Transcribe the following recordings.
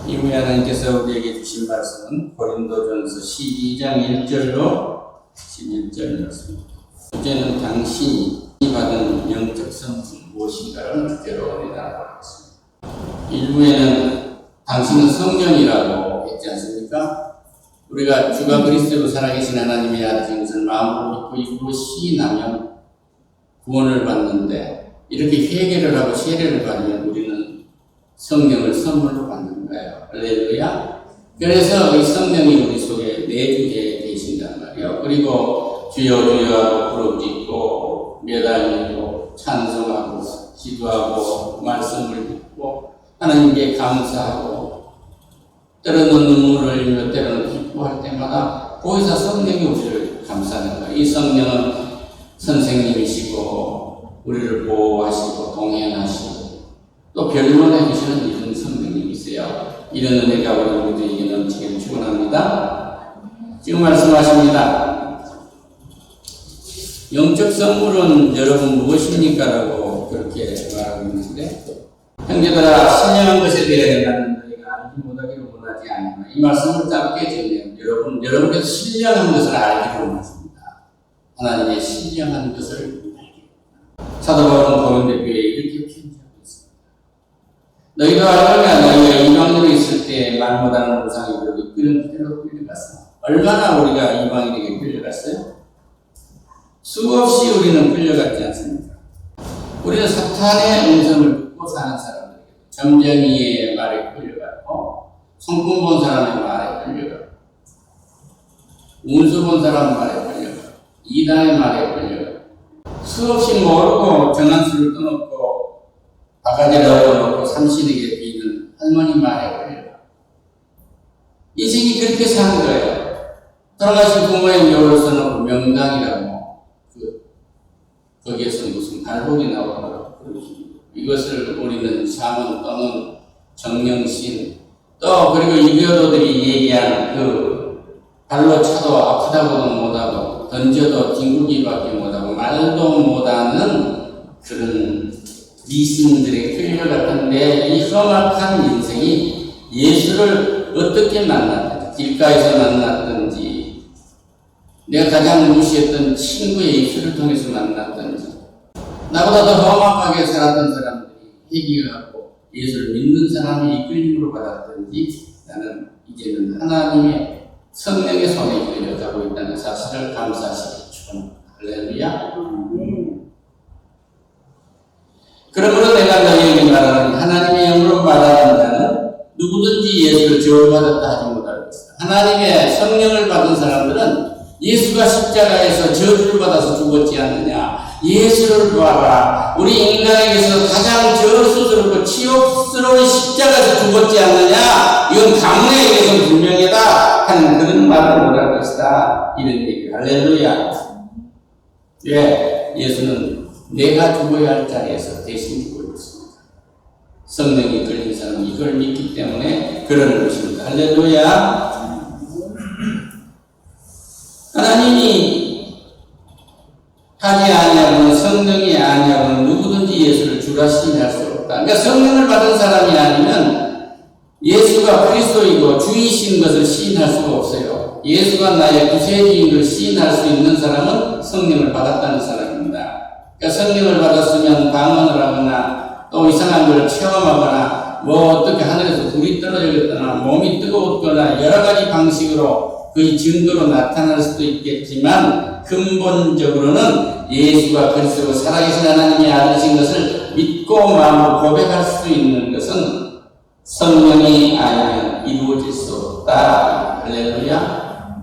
이후에 하나님께서 우리에게 주신 말씀은 고린도전서 12장 1절로 11절이었습니다. 주제는 당신이 받은 영적 선물 무엇인가를 주제로 내다보았습니다. 일부에는 당신은 성령이라고 했지 않습니까? 우리가 주가 그리스도로 살아계신 하나님의 아들인 것을 마음으로 믿고 입으로 시인하면 구원을 받는데, 이렇게 회개를 하고 세례를 받으면 우리는 성령을 선물로 받는 거예요. 할렐루야. 그래서 이 성령이 우리 속에 내주게 되신단 말이에요. 그리고 주여 주여 하고 부르짖고 매달리고 찬송하고 기도하고 말씀을 듣고 하나님께 감사하고 때로는 눈물을 흘리며 때로는 기뻐할 때마다 거기서 성령이 우리를 감싸는 거예요. 이 성령은 선생님이시고 우리를 보호하시고 동행하시고 또 변론해 주시는 이런 성령님이세요. 이런 은혜가 우리 모두에게 넘치기를 축원합니다. 지금 말씀하십니다. 영적 선물은 여러분 무엇입니까? 라고 그렇게 말하고 있는데, 형제들아 신령한 것에 대해 나는 너희가 알지 못하기를 원하지 않으나, 이 말씀을 짧게 정리하면 여러분께서 신령한 것을 알기를 원하십니다. 하나님의 신령한 것을 알기를 원합니다. 사도 바울은 고린도 교회에 이렇게 편지하고 있습니다. 너희도 알거냐, 너희가 이방인으로 있을 때 말 못하는 우상이들로 이끄는 그대로 끌려갔어. 얼마나 우리가 이방인에게 끌려갔어요? 수없이 우리는 끌려갔지 않습니까? 우리는 사탄의 음성을 듣고 사는 사람들에게, 점쟁이의 말에 끌려갔고, 성품 본 사람의 말에 끌려갔고, 운수 본 사람 말에 끌려갔고, 이단의 말에 끌려갔고, 수없이 모르고 정한수를 떠놓고 바가지를 얻어놓고 삼신에게 비는 할머니 말에 끌려갔고, 인생이 그렇게 사는 거예요. 돌아가신 부모의 묘를 써놓고 명당이라고 거기에서 무슨 발복이 나오더라고요. 이것을 우리는 사문 또는 정령신, 또 그리고 이교도들이 얘기하는 그 발로 차도 아프다고도 못하고 던져도 뒹굴기밖에 못하고 말도 못하는 그런 미신들의 끌려갔던데, 이 험악한 인생이 예수를 어떻게 만났든지, 길가에서 만났든지, 내가 가장 무시했던 친구의 입술을 통해서 만났든지, 나보다 더 험악하게 살았던 사람들이 회개하고 예수를 믿는 사람이 이끌림으로 받았든지, 나는 이제는 하나님의 성령의 손에 끌려가고 있다는 사실을 감사하시기 축원합니다. 할렐루야. 그러므로 내가 너희에게 말하는 하나님의 영으로 말하는 자는 누구든지 예수를 저주받았다 하지 못할 것이다. 하나님의 성령을 받은 사람들은 예수가 십자가에서 저주를 받아서 죽었지 않느냐. 예수를 봐라. 우리 인간에게서 가장 저수스럽고 치욕스러운 십자가에서 죽었지 않느냐. 이건 가문에게서 분명하다 하는 그런 말을 못할 것이다. 이런 얘기. 할렐루야. 왜? 예수는 내가 죽어야 할 자리에서 대신 죽고 있습니다. 성령이 걸린 사람은 이걸 믿기 때문에 그러는 것입니다. 할렐루야. 하나님이 하지 아니하고는, 성령이 아니하고는 누구든지 예수를 주라 시인할 수 없다. 그러니까 성령을 받은 사람이 아니면 예수가 그리스도이고 주이신 것을 시인할 수가 없어요. 예수가 나의 구세주인 걸 시인할 수 있는 사람은 성령을 받았다는 사람입니다. 그러니까 성령을 받았으면 방언을 하거나 또 이상한 걸 체험하거나 뭐 어떻게 하늘에서 불이 떨어지거나 몸이 뜨거웠거나 여러 가지 방식으로 그 증거로 나타날 수도 있겠지만, 근본적으로는 예수가 그리스도로 살아계신 하나님의 아들이신 것을 믿고 마음으로 고백할 수 있는 것은 성령이 아니면 이루어질 수 없다. 할렐루야.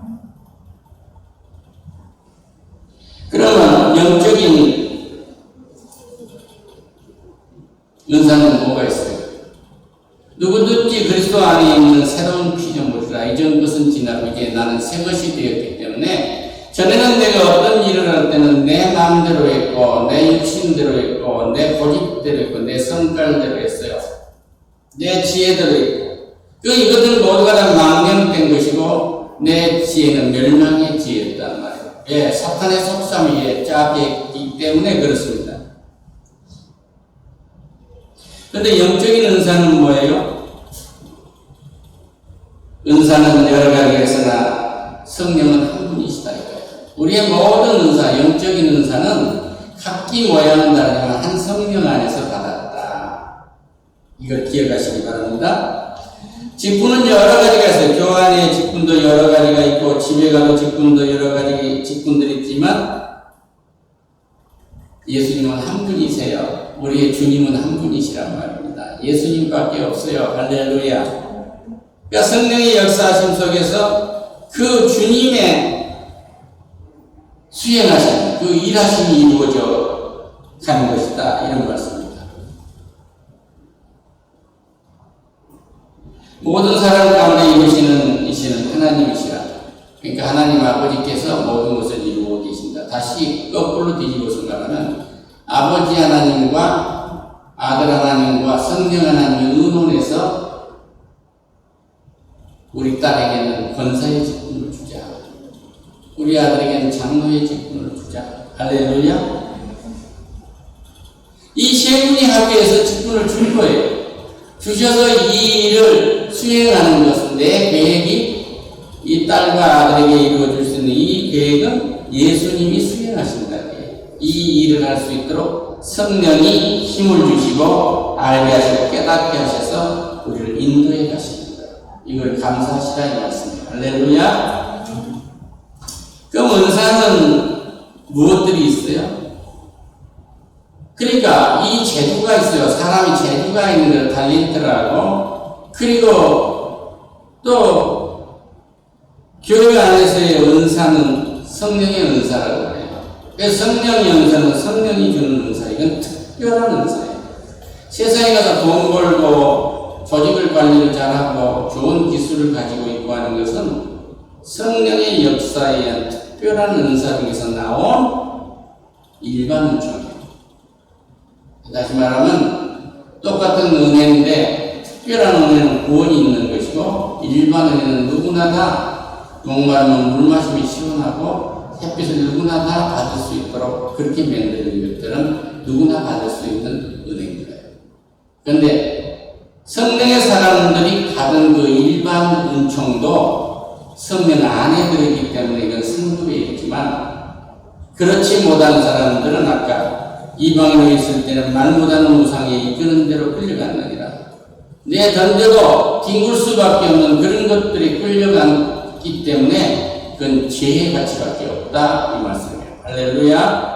그러면 영적인 은사는 뭐가 있어요? 누구든지 그리스도 안에 있는 새로운 피조물이라. 이전 것은 지나고 이제 나는 새 것이 되었기 때문에, 전에는 내가 어떤 일을 할 때는 내 마음대로 했고 내 육신대로 했고 내 고집대로 했고 내 성깔대로 했어요. 내 지혜대로 했고, 이것들 모두가 다 망령된 것이고 내 지혜는 멸망의 지혜였단 말이에요. 예, 사탄의 속삼이에 짜겠기 때문에 그렇습니다. 그런데 영적인 은사는 뭐예요? 은사는 여러 가지였으나 성령은 한 분이시다. 우리의 모든 은사, 영적인 은사는 각기 모양은 다르지만 한 성령 안에서 받았다. 이걸 기억하시기 바랍니다. 직분은 여러 가지가 있어요. 교환의 직분도 여러 가지가 있고 집에 가도 직분도 여러 가지 직분들이 있지만 예수님은 한 분이세요. 우리의 주님은 한 분이시란 말입니다. 예수님밖에 없어요. 할렐루야. 그러니까 성령의 역사하심 속에서 그 주님의 수행하심, 그 일하심이 이루어져 가는 것이다. 이런 말씀입니다. 모든 사람 가운데 이루시는 하나님이시라. 그러니까 하나님 아버지께서 모든 것을 이루고 계신다. 다시 거꾸로 뒤집어서 말하면 아버지 하나님과 아들 하나님과 성령 하나님의 의논해서 우리 딸에게는 권사의 직분을 주자. 우리 아들에게는 장로의 직분을 주자. 할렐루야. 이 세 분이 합의해서 직분을 준 거예요. 주셔서 이 일을 수행하는 것은 내 계획이 이 딸과 아들에게 이루어질 수 있는 이 계획은 예수님이 수행하신다. 이 일을 할 수 있도록 성령이 힘을 주시고 알게 하시고 깨닫게 하셔서 우리를 인도해 가십니다. 이걸 감사하시라 이 말씀입니다. 할렐루야. 그럼 은사는 무엇들이 있어요? 그러니까 이 재주가 있어요. 사람이 재주가 있는 걸 달린트라고. 그리고 또 교회 안에서의 은사는 성령의 은사라고 해요. 그래서 성령의 은사는 성령이 주는 은사. 이건 특별한 은사예요. 세상에 가서 돈 벌고 조직을 관리를 잘하고 좋은 기술을 가지고 있고 하는 것은 성령의 역사에 의한 특별한 은사 중에서 나온 일반 은총이에요. 다시 말하면 똑같은 은혜인데 특별한 은혜는 구원이 있는 것이고 일반 은혜는 누구나 다 목마르면 물 마시면 시원하고 햇빛을 누구나 다 받을 수 있도록 그렇게 만드는 것들은 누구나 받을 수 있는 은혜입니다. 그런데 성령의 사람들이 받은 그 일반 은총도 성령 안에 들어있기 때문에 이건 상급에 있지만 그렇지 못한 사람들은 아까 이방인에 있을 때는 말 못하는 우상에 이끄는 대로 끌려갔느니라. 내 던져도 뒹굴 수밖에 없는 그런 것들이 끌려갔기 때문에 그건 죄의 가치밖에 없다 이 말씀이에요. 할렐루야.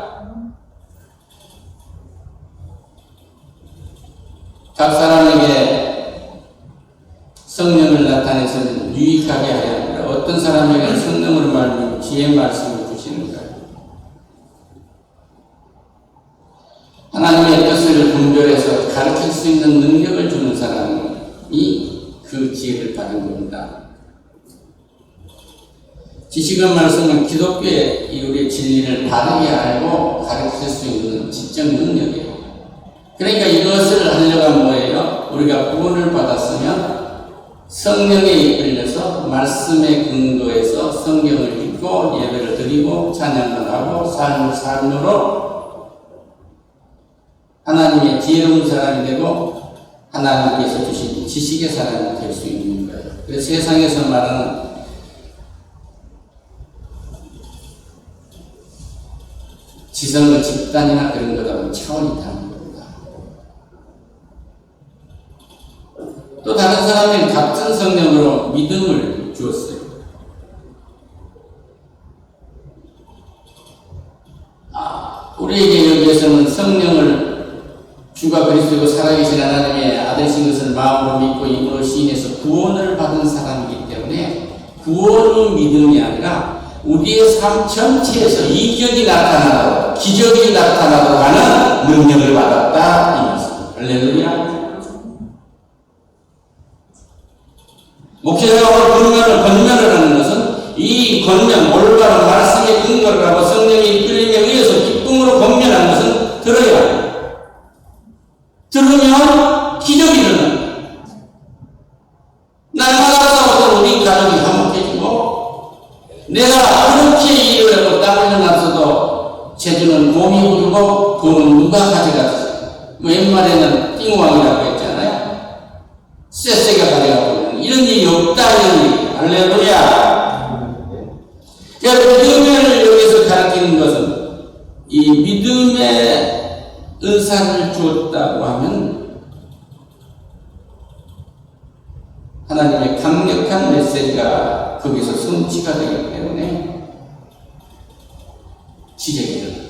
각 사람에게 성령을 나타내서 유익하게 하려 합니다. 어떤 사람에게는 성령으로 말하면 지혜의 말씀을 주시는 거예요. 하나님의 뜻을 분별해서 가르칠 수 있는 능력을 주는 사람이 그 지혜를 받은 겁니다. 지식은 말씀은 기독교의 우리의 진리를 바르게 알고 가르칠 수 있는 지적 능력이에요. 그러니까 이것을 하려면 뭐예요? 우리가 구원을 받았으면 성령에 이끌려서 말씀에 근거해서 성경을 읽고 예배를 드리고 찬양을 하고 삶으로 하나님의 지혜로운 사람이 되고 하나님께서 주신 지식의 사람이 될 수 있는 거예요. 그래서 세상에서 말하는 지성의 집단이나 그런 것과는 차원이 다른 겁니다. 또 다른 사람은 같은 성령으로 믿음을 주었어요. 우리에게 여기에서는 성령을 주가 그리스도이고 살아계신 하나님의 아들이신 것을 마음으로 믿고 입으로 시인해서 구원을 받은 사람이기 때문에 구원의 믿음이 아니라 우리의 삶 전체에서 이격이 나타나도록 기적이 나타나도록 하는 능력을 받았다 이 말씀. 할렐루야. 목회자가 권면을 하는 것은 이 권면 올바른 말씀의 근거를 하고 성령의 이끌림에 의해서 기쁨으로 권면하는 것은 들어야 합니다. 들으면 기적이 일어납니다. 날마다 싸워서 우리 가족이 화목해지고 내가 그렇게 일을 하고 땀을 흘려놨어도 제주는 몸이 부르고 돈은 누가 가져갔어. 옛말에는 띵왕이라고 했잖아요. 쎄쎄가 가져가고 이런 일이 없다 이런 얘기. 할렐루야. 믿음을 여기서 가르치는 것은 이 믿음의 은사를 주었다고 하면 하나님의 강력한 메시지가 거기서 성취가 되기 때문에 지적이 일어납니다.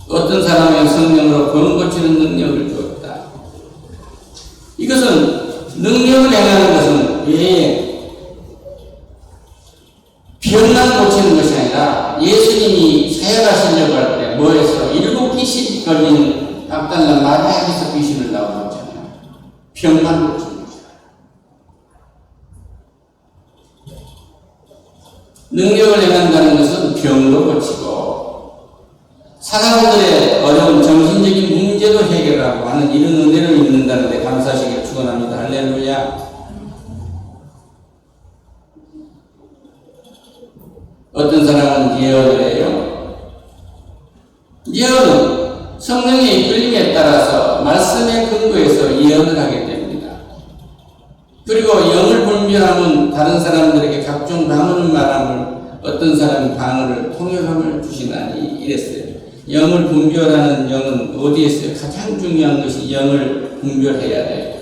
어떤 사람의 성령으로 병 고치는 능력을 주었다. 이것은 능력을 행하는 것은 왜 병만 고치는 것이 아니라 예수님이 사역하시려고 할 때 뭐에서 7 귀신 걸린 막달라 마리아에게서 귀신을 나오고 있잖아요. 병만 고치는 것이다. 능력을 행한다는 것은 병도 고치고 사람들의 어려운 정신적인 문제도 해결하고 하는 이런 은혜를 입는다는 데 감사하시길 축원합니다. 할렐루야. 어떤 사람은 예언을 해요. 예언은 성령의 이끌림에 따라서 말씀의 근거에서 예언을 하게 됩니다. 그리고 영을 분별하면 다른 사람들에게 각종 방언을 말함을 어떤 사람이 방언을 통역함을 주시나니 이랬어요. 영을 분별하는 영은 어디에 있어요? 가장 중요한 것이 영을 분별해야 돼요.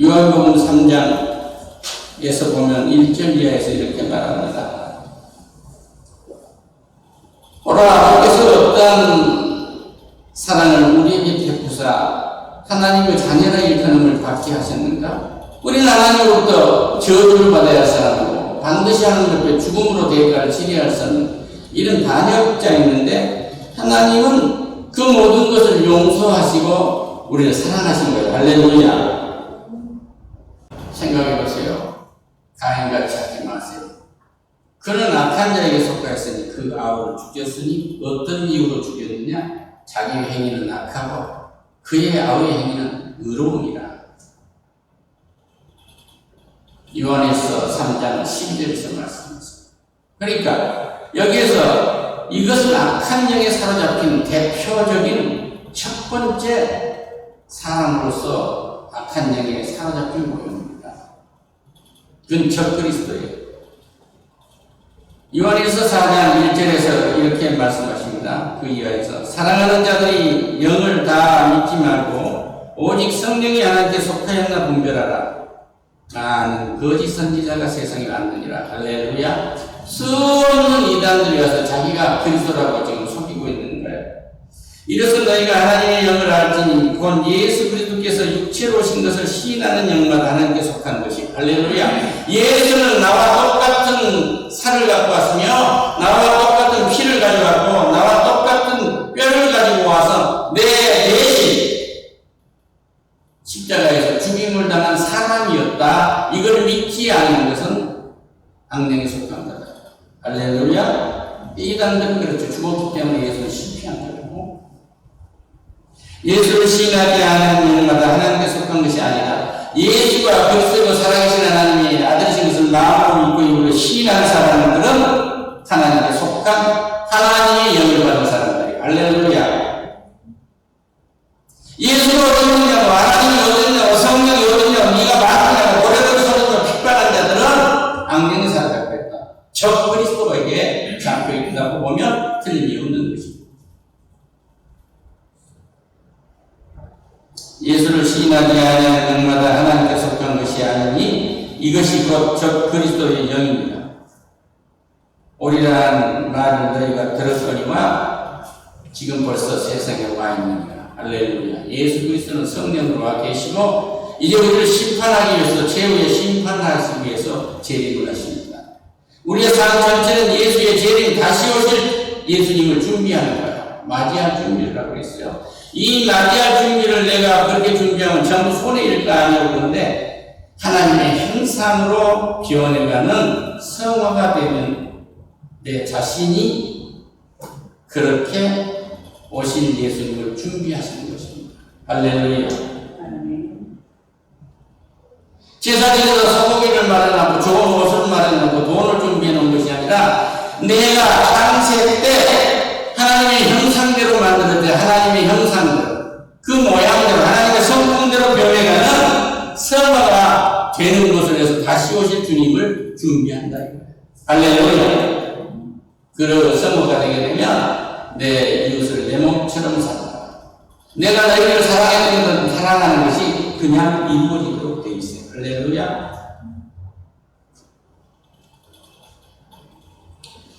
요한복음 3장에서 보면 1절 이하에서 이렇게 말합니다. 오라 하나님께서 어떠한 사랑을 우리에게 베푸사 하나님의 자녀라 일컬음을 받게 하셨는가? 우리는 하나님으로부터 저주를 받아야 할 사람이고 반드시 하나님 앞에 죽음으로 대가를 치러야 할 사람, 이런 반역자였는데 하나님은 그 모든 것을 용서하시고 우리를 사랑하신 거예요. 할렐루야. 생각해 보세요. 가인같이 하지 마세요. 그는 악한 자에게 속하였으니 그 아우를 죽였으니 어떤 이유로 죽였느냐? 자기 행위는 악하고 그의 아우의 행위는 의로움이라. 요한에서 3장 12절에서 말씀하셨습니다. 그러니까 여기에서 이것은 악한 영에 사로잡힌 대표적인 첫 번째 사람으로서 악한 영에 사로잡힌 모형입니다. 그건 적그리스도예요. 요한에서 4장 1절에서 이렇게 말씀하십니다. 그 이하에서 사랑하는 자들이 영을 다 믿지 말고 오직 성령이 하나님께 속하였나 분별하라. 나는 거짓 선지자가 세상에 왔느니라. 할렐루야. 수없는 이단들이 와서 자기가 그리스도라고 지금 속이고 있는 거예요. 이래서 너희가 하나님의 영을 알지니 곧 예수 그리스도께서 육체로 오신 것을 시인하는 영마다 하나님께 속한 것이. 할렐루야. 예수는 나와 똑같은 살을 갖고 왔으며 나와 똑같은 피를 가져왔고 나와 똑같은 뼈를 가지고 와서 내 대신 십자가에서 죽임을 당한 사람이었다. 이걸 믿지 않는 것은 악령에 속한 거다. 할렐루야. 이단들은 그렇죠. 죽었기 때문에 예수는 실패한 거고, 예수를 시인하지 않은 영마다 하나님께 속한 것이 아니라 예수가 그리스도로 살아계신 하나님의 아들이신 것을 마음으로 믿고 이걸 시인하는 사람들은 하나님께 속한 하나님의 영을 받은 사람들이에요. 할렐루야. 예수가 어디냐고, 하나님이 어디냐고, 성령이 어디냐고, 네가 말하냐고, 고래를 소리로 핍박한 자들은 악령이 살아가고 있다. 적 그리스도에게 잡혀 있다고 보면 틀림이 없는 것입니다. 예수를 시인하지 아니하는 영마다 하나님께 속한 것이 아니니 이것이 곧 적 그리스도의 영입니다. 오리라는 말을 너희가 들었거니와 지금 벌써 세상에 와 있느니라. 할렐루야. 예수 그리스도는 성령으로 와 계시고 이제 우리를 심판하기 위해서 최후의 심판하기 위해서 재림을 하십니다. 우리의 삶 전체는 예수의 재림, 다시 오실 예수님을 준비하는 거예요. 맞이할 준비를 하고 있어요. 이 맞이할 준비를 내가 그렇게 준비하면 전부 손에 일까 아니고, 그런데 하나님의 형상으로 변해가는 성화가 되는 내 자신이 그렇게 오신 예수님을 준비하시는 것입니다. 할렐루야. 제사지에서 소고기를 마련하고 좋은 옷을 마련하고 돈을 준비해 놓은 것이 아니라 내가 창세 때 하나님의 형상대로 만들었대. 하나님의 형상대로, 그 모양대로, 하나님의 성품대로 변해가는 성화가 오실 주님을 준비한다. 할렐루야. 그래서 뭐가 되게 되면 내 이웃을 내 몸처럼 산다. 내가 너희를 사랑하는 것이 그냥 이루어지도록 되어 있어요. 할렐루야.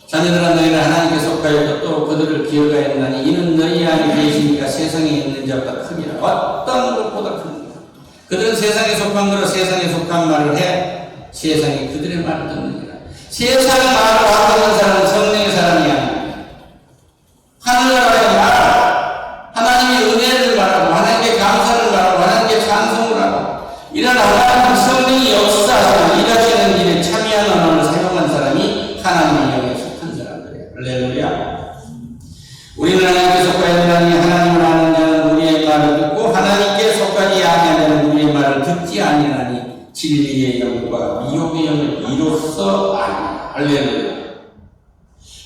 자녀들아 너희는 하나님께 속하였고 또 그들을 기억하였나니 이는 너희 안에 계시니까 세상에 있는 자보다 크니라. 어떤 것보다 큽니다. 그들은 세상에 속한 거로 세상에 속한 말을 해 세상이 그들의 말을 듣느니라. 세상 말을 안 듣는 사람은 성령의 사람이 아닙니다. 하늘나라의 말, 하나님의 은혜를 말하고 하나님께 감사를 말하고 하나님께 찬송을 하고 이런 하나님 성령이 역사하시는 일하시는 일에 참여한 언어를 사용한 사람이 하나님의 영에 속한 사람들이에요. 할렐루야. 우리는 하나님께 속하였나니 하나님을 아는 자는 우리의 말을 듣고 하나님께 속하지 아니하는 자는 우리의 말을 듣지 아니하나니 진리의 영과 미혹의 영을 이로써 아니라. 할렐루야.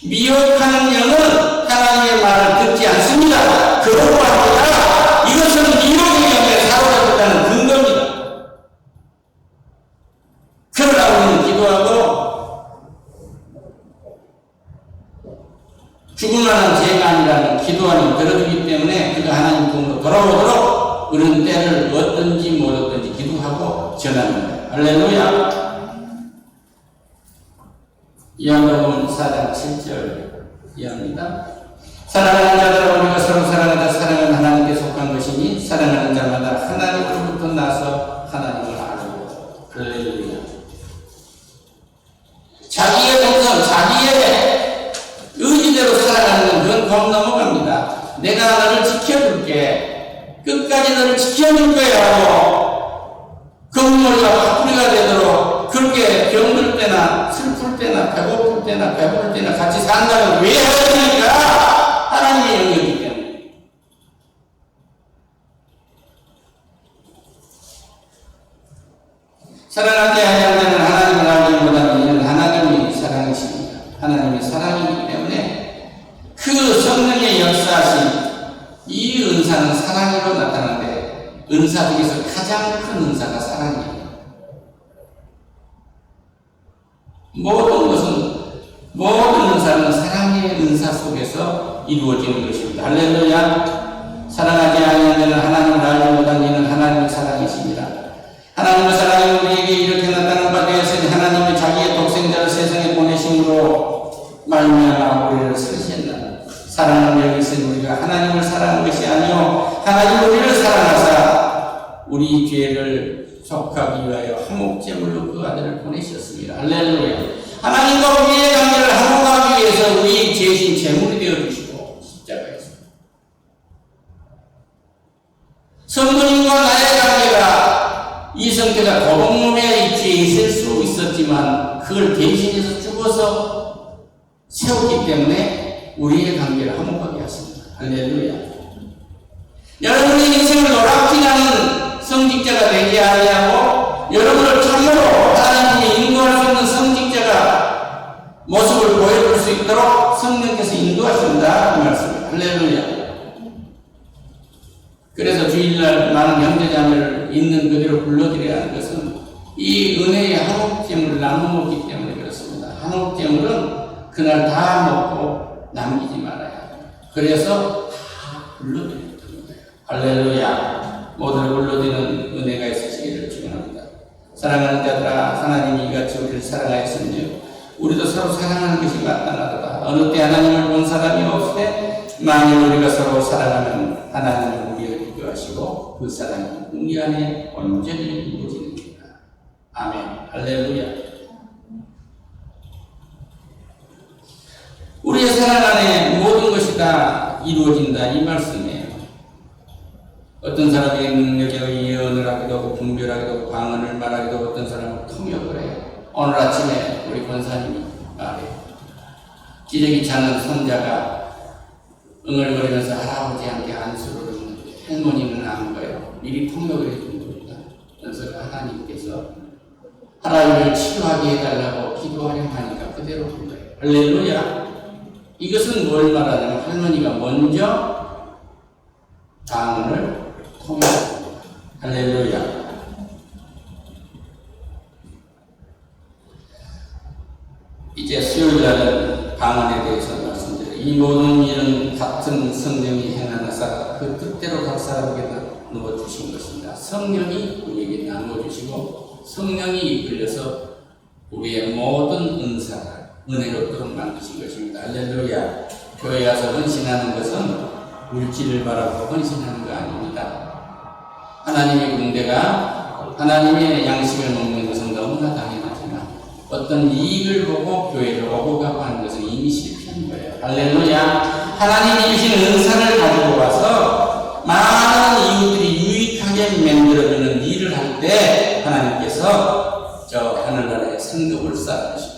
미혹하는 영은 하나님의 말을 듣지 않습니다. 그것과 함께 이것은 미혹의 영에 사로잡혔다는 근거입니다. 그러나 우리는 기도하고 죽을만한 죄가 아니라는 기도하는 들어주기 때문에 그가 하나님 품으로 돌아오도록 그런 때를 얻든지 못 얻든지 기도하고 전합니다. 할렐루야. 요한복음 4장 7절 이하입니다. 사랑하는 자들아 우리가 서로 사랑하자. 사랑은 하나님께 속한 것이니 사랑하는 자마다 하나님으로부터 나서 하나님을 알고. 할렐루야. 자기의 동선, 자기의 의지대로 살아가는 그건 겁 넘어갑니다. 내가 너를 지켜줄게. 끝까지 너를 지켜줄 거야 하고 금물과 파뿌리가 되도록 그렇게 병들 때나 슬플 때나 배고플 때나 배부를 때나 같이 산다면 왜 하십니까? 하나님의 영역이기 때문에. 사랑하지 아니하는 자는 하나님을 알기보다는 이는 하나님이 사랑이십니다. 하나님이 사랑이기 때문에 그 성령의 역사하신 이 은사는 사랑으로 나타나는데 은사 중에서 가장 큰 은사가 사랑이에요. 모든 은사는 사랑의 은사 속에서 이루어지는 것입니다. 할렐루야. 사랑하지 아니하는 자는 하나님을 알지 못한 이는 하나님의 사랑이십니다. 하나님의 사랑이 우리에게 이렇게 나타난 바 되었으니 하나님이 자기의 독생자를 세상에 보내심으로 말미암아 우리를 살리셨나니 사랑은 여기 있으니 우리가 하나님을 사랑하는 것이 아니요 하나님 우리를 사랑하사 우리 죄를 속하기 위하여 화목제물로 그 아들을 보내셨습니다. 할렐루야. 하나님과 우리의 관계를 화목하기 위해서 우리 죄신 제물이 되어주시고 십자가에서 성도님과 나의 관계가 이 성태가 도둑놈의 입지에 있을 수 있었지만 그걸 대신해서 죽어서 세웠기 때문에 우리의 관계를 화목하게 하십니다. 할렐루야. 여러분의 인생을 노랗지않은 성직자가 되지 아니하고 여러분을 참으로 하나님이 인도할 수 있는 성직자가 모습을 보여줄 수 있도록 성령께서 인도하신다 이 말씀입니다. 할렐루야. 그래서 주일날 많은 형제자매를 있는 그대로 불러드려야 하는 것은 이 은혜의 한옥제물을 나눠 먹기 때문에 그렇습니다. 한옥제물은 그날 다 먹고 남기지 말아야 합니다. 그래서 다 불러드리는 거예요. 할렐루야. 모두를 불러드리는 은혜가 있으시기를 축원합니다. 사랑하는 자들아 하나님이 이같이 우리를 사랑하였으며 우리도 서로 사랑하는 것이 마땅하도다. 어느 때 하나님을 본 사람이 없으되 만일 우리가 서로 사랑하면 하나님은 우리를 이끌하시고 그 사랑이 우리 안에 온전히 이루어지느니라. 아멘. 할렐루야. 우리의 사랑 안에 모든 것이 다 이루어진다 이 말씀이에요. 어떤 사람이 능력에 예언을 하기도 하고 분별하기도 하고 방언을 말하기도 하고 어떤 사람은 통역을 해요. 오늘 아침에 우리 권사님이 말해요. 기저귀 차는 손자가 응얼거리면서 할아버지한테 안수를 했는데 할머니는 안 가요. 미리 통역을 해준 겁니다. 그래서 하나님께서 할아버지를 치료하게 해달라고 기도하려고 하니까 그대로 한 거예요. 할렐루야. 이것은 뭘 말하냐면 할머니가 먼저 방언을 통역합니다. 할렐루야. 이런 같은 성령이 행하나사 그 뜻대로 각 사람에게 넣어주신 것입니다. 성령이 우리에게 나눠주시고 성령이 이끌려서 우리의 모든 은사를 은혜롭도록 만드신 것입니다. 할렐루야. 교회 와서 헌신하는 것은 물질을 바라고 헌신하는 거 아닙니다. 하나님의 군대가 하나님의 양식을 먹는 것은 너무나 당연하지만 어떤 이익을 보고 교회를 오고 가고 하는 것은 이미 실패한 거예요. 할렐루야. 하나님이 주신 은사를 가지고 와서 많은 이웃들이 유익하게 만들어주는 일을 할 때 하나님께서 저 하늘나라에 상급을 쌓아주시고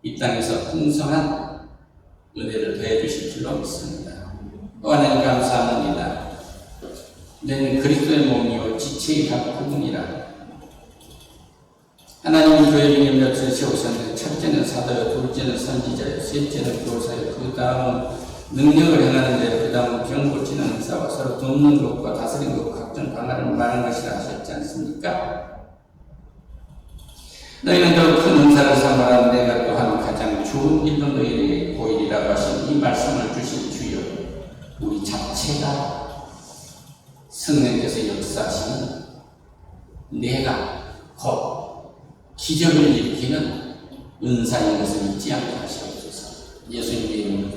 이 땅에서 풍성한 은혜를 더해주실 줄로 믿습니다. 또 하나님 감사합니다. 너희는 그리스도의 몸이요 지체의 각 부분이라. 하나님은 교회 중에 몇을 세우셨는데 첫째는 사도요, 둘째는 선지자요, 셋째는 교사요, 그 다음은 능력을 행하는 자요, 그 다음은 병 고치는 은사와 서로 돕는 것과 다스리는 것과 각종 방안을 말하는 것이라 하셨지 않습니까? 너희는 더 큰 은사를 삼아라. 내가 또한 가장 좋은 일로 너희에게 보이리라고 하신 이 말씀을 주신 주여, 우리 자체가 성령께서 역사하시는 내가 곧 기적을 일으키는 은사인 것을 잊지 않게 하시옵소서. 예수님의 이름으로